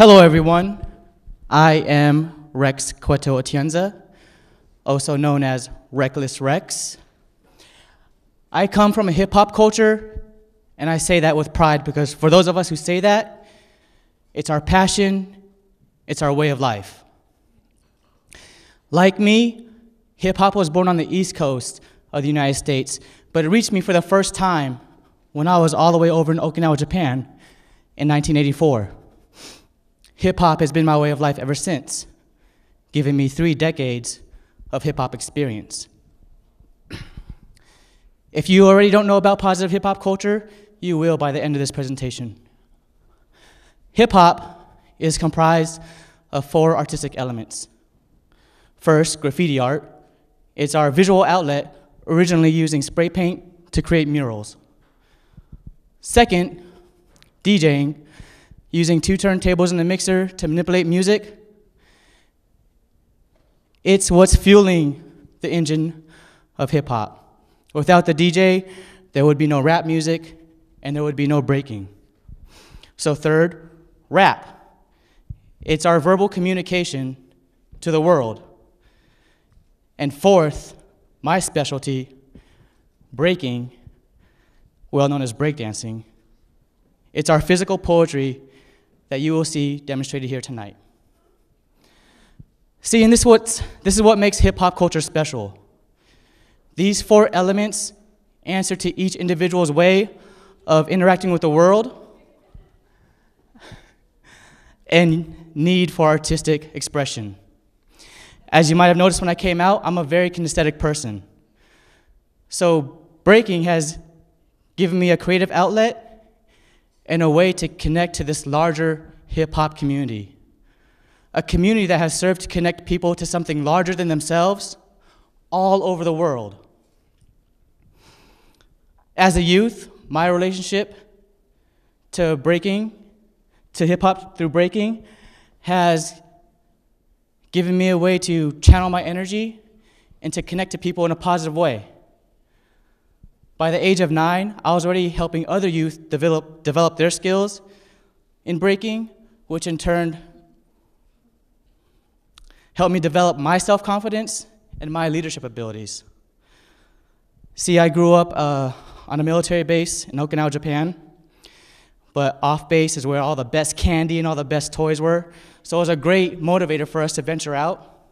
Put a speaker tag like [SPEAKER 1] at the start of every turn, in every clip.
[SPEAKER 1] Hello, everyone. I am Rex Cueto Atienza, also known as Reckless Rex. I come from a hip-hop culture, and I say that with pride because for those of us who say that, it's our passion, it's our way of life. Like me, hip-hop was born on the East Coast of the United States, but it reached me for the first time when I was all the way over in Okinawa, Japan in 1984. Hip-hop has been my way of life ever since, giving me 3 decades of hip-hop experience. If you already don't know about positive hip-hop culture, you will by the end of this presentation. Hip-hop is comprised of 4 artistic elements. First, graffiti art. It's our visual outlet, originally using spray paint to create murals. Second, DJing, using 2 turntables and a mixer to manipulate music. It's what's fueling the engine of hip-hop. Without the DJ, there would be no rap music, and there would be no breaking. So third, rap. It's our verbal communication to the world. And fourth, my specialty, breaking, well known as breakdancing. It's our physical poetry that you will see demonstrated here tonight. See, and this is what makes hip-hop culture special. These 4 elements answer to each individual's way of interacting with the world and need for artistic expression. As you might have noticed when I came out, I'm a very kinesthetic person. So breaking has given me a creative outlet and a way to connect to this larger hip-hop community. A community that has served to connect people to something larger than themselves all over the world. As a youth, my relationship to breaking, to hip-hop through breaking, has given me a way to channel my energy and to connect to people in a positive way. By the age of 9, I was already helping other youth develop their skills in breaking, which in turn helped me develop my self-confidence and my leadership abilities. See, I grew up on a military base in Okinawa, Japan, but off base is where all the best candy and all the best toys were, so it was a great motivator for us to venture out,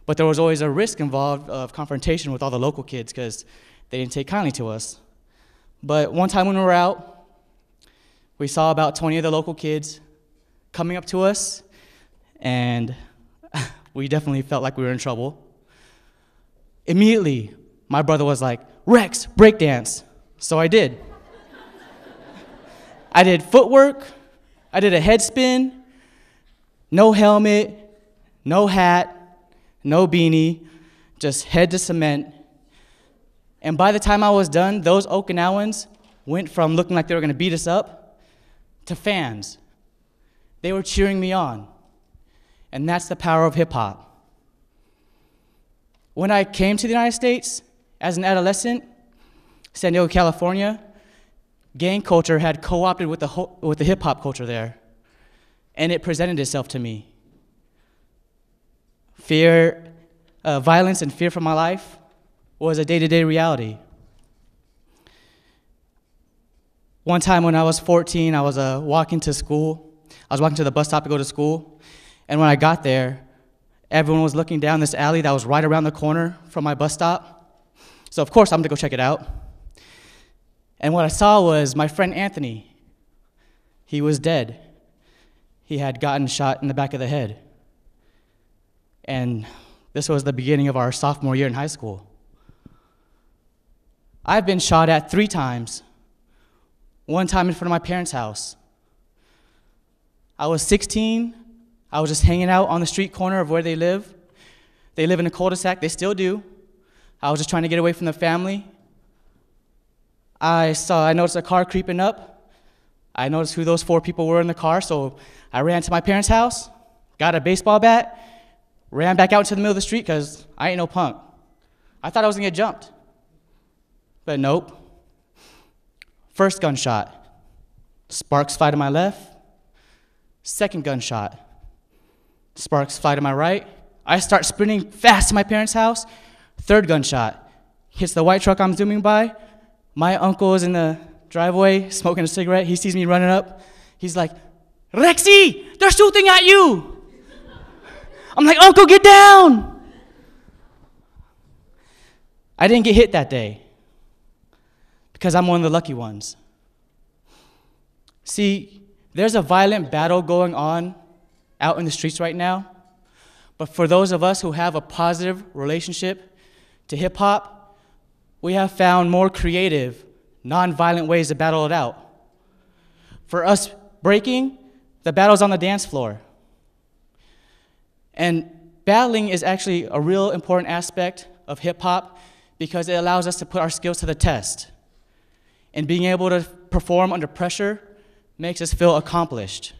[SPEAKER 1] but there was always a risk involved of confrontation with all the local kids because they didn't take kindly to us. But one time when we were out, we saw about 20 of the local kids coming up to us, and we definitely felt like we were in trouble. Immediately, my brother was like, "Rex, breakdance." So I did. I did footwork, I did a head spin, no helmet, no hat, no beanie, just head to cement. And by the time I was done, those Okinawans went from looking like they were going to beat us up to fans. They were cheering me on. And that's the power of hip-hop. When I came to the United States as an adolescent, San Diego, California, gang culture had co-opted with the hip-hop culture there. And it presented itself to me. Fear, violence and fear for my life was a day-to-day reality. One time when I was 14, I was walking to school. I was walking to the bus stop to go to school. And when I got there, everyone was looking down this alley that was right around the corner from my bus stop. So of course, I'm gonna go check it out. And what I saw was my friend Anthony. He was dead. He had gotten shot in the back of the head. And this was the beginning of our sophomore year in high school. I've been shot at 3 times. One time in front of my parents' house. I was 16. I was just hanging out on the street corner of where they live. They live in a cul-de-sac. They still do. I was just trying to get away from the family. I noticed a car creeping up. I noticed who those 4 people were in the car, so I ran to my parents' house, got a baseball bat, ran back out to the middle of the street because I ain't no punk. I thought I was gonna get jumped. But nope. First gunshot. Sparks fly to my left. Second gunshot. Sparks fly to my right. I start sprinting fast to my parents' house. Third gunshot. Hits the white truck I'm zooming by. My uncle is in the driveway smoking a cigarette. He sees me running up. He's like, "Rexy, they're shooting at you." I'm like, "Uncle, get down." I didn't get hit that day because I'm one of the lucky ones. See, there's a violent battle going on out in the streets right now, but for those of us who have a positive relationship to hip-hop, we have found more creative, non-violent ways to battle it out. For us breaking, the battle's on the dance floor. And battling is actually a real important aspect of hip-hop because it allows us to put our skills to the test. And being able to perform under pressure makes us feel accomplished.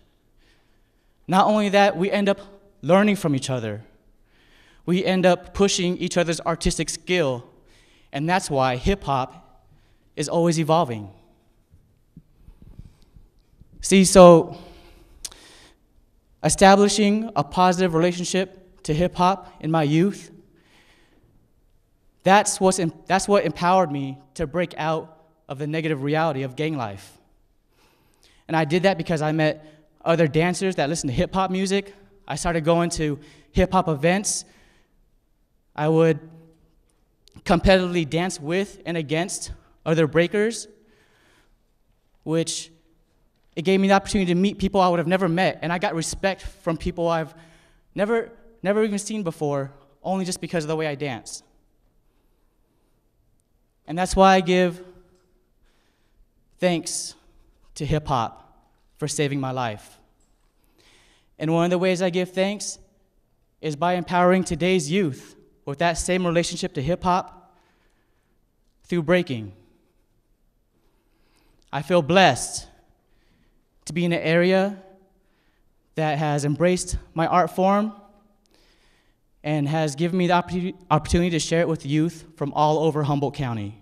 [SPEAKER 1] Not only that, we end up learning from each other. We end up pushing each other's artistic skill, and that's why hip-hop is always evolving. See, so establishing a positive relationship to hip-hop in my youth, that's what empowered me to break out of the negative reality of gang life. And I did that because I met other dancers that listened to hip-hop music. I started going to hip-hop events. I would competitively dance with and against other breakers, which it gave me the opportunity to meet people I would have never met, and I got respect from people I've never even seen before, only just because of the way I dance. And that's why I give thanks to hip-hop for saving my life. And one of the ways I give thanks is by empowering today's youth with that same relationship to hip-hop through breaking. I feel blessed to be in an area that has embraced my art form and has given me the opportunity to share it with youth from all over Humboldt County.